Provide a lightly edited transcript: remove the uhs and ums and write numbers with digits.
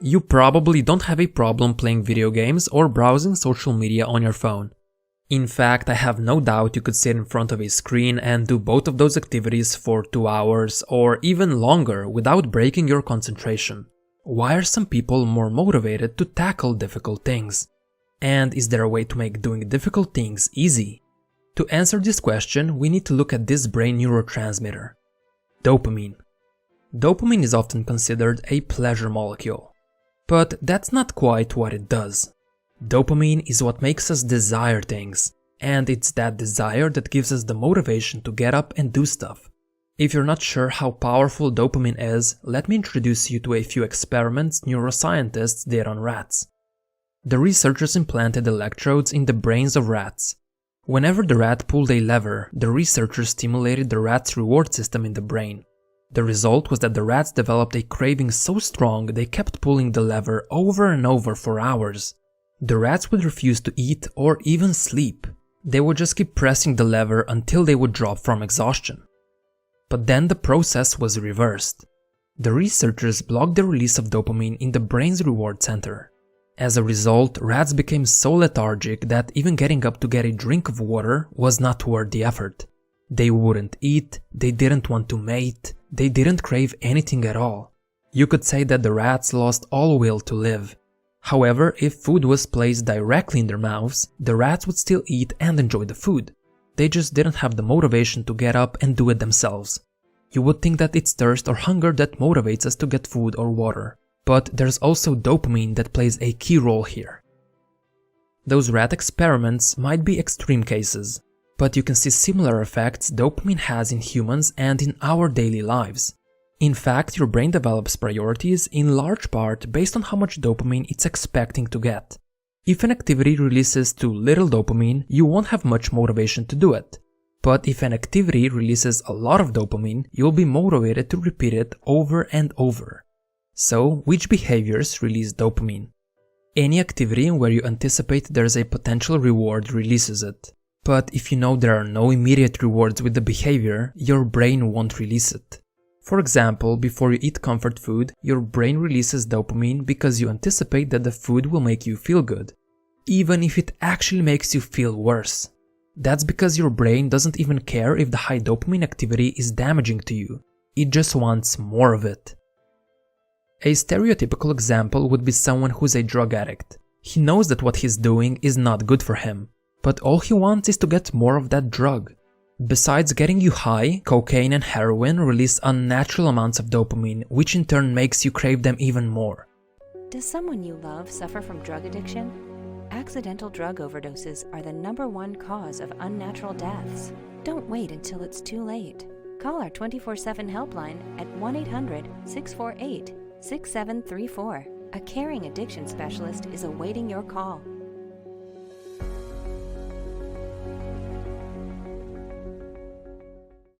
You probably don't have a problem playing video games or browsing social media on your phone. In fact, I have no doubt you could sit in front of a screen and do both of those activities for 2 hours or even longer without breaking your concentration. Why are some people more motivated to tackle difficult things? And is there a way to make doing difficult things easy? To answer this question, we need to look at this brain neurotransmitter: dopamine. Dopamine is often considered a pleasure molecule. But that's not quite what it does. Dopamine is what makes us desire things, and it's that desire that gives us the motivation to get up and do stuff. If you're not sure how powerful dopamine is, let me introduce you to a few experiments neuroscientists did on rats. The researchers implanted electrodes in the brains of rats. Whenever the rat pulled a lever, the researchers stimulated the rat's reward system in the brain. The result was that the rats developed a craving so strong they kept pulling the lever over and over for hours. The rats would refuse to eat or even sleep. They would just keep pressing the lever until they would drop from exhaustion. But then the process was reversed. The researchers blocked the release of dopamine in the brain's reward center. As a result, rats became so lethargic that even getting up to get a drink of water was not worth the effort. They wouldn't eat, they didn't want to mate, they didn't crave anything at all. You could say that the rats lost all will to live. However, if food was placed directly in their mouths, the rats would still eat and enjoy the food. They just didn't have the motivation to get up and do it themselves. You would think that it's thirst or hunger that motivates us to get food or water. But there's also dopamine that plays a key role here. Those rat experiments might be extreme cases, but you can see similar effects dopamine has in humans and in our daily lives. In fact, your brain develops priorities in large part based on how much dopamine it's expecting to get. If an activity releases too little dopamine, you won't have much motivation to do it. But if an activity releases a lot of dopamine, you'll be motivated to repeat it over and over. So, which behaviors release dopamine? Any activity where you anticipate there's a potential reward releases it. But if you know there are no immediate rewards with the behavior, your brain won't release it. For example, before you eat comfort food, your brain releases dopamine because you anticipate that the food will make you feel good, even if it actually makes you feel worse. That's because your brain doesn't even care if the high dopamine activity is damaging to you. It just wants more of it. A stereotypical example would be someone who's a drug addict. He knows that what he's doing is not good for him, but all he wants is to get more of that drug. Besides getting you high, cocaine and heroin release unnatural amounts of dopamine, which in turn makes you crave them even more. Does someone you love suffer from drug addiction? Accidental drug overdoses are the #1 cause of unnatural deaths. Don't wait until it's too late. Call our 24/7 helpline at 1-800-648-6734. A caring addiction specialist is awaiting your call.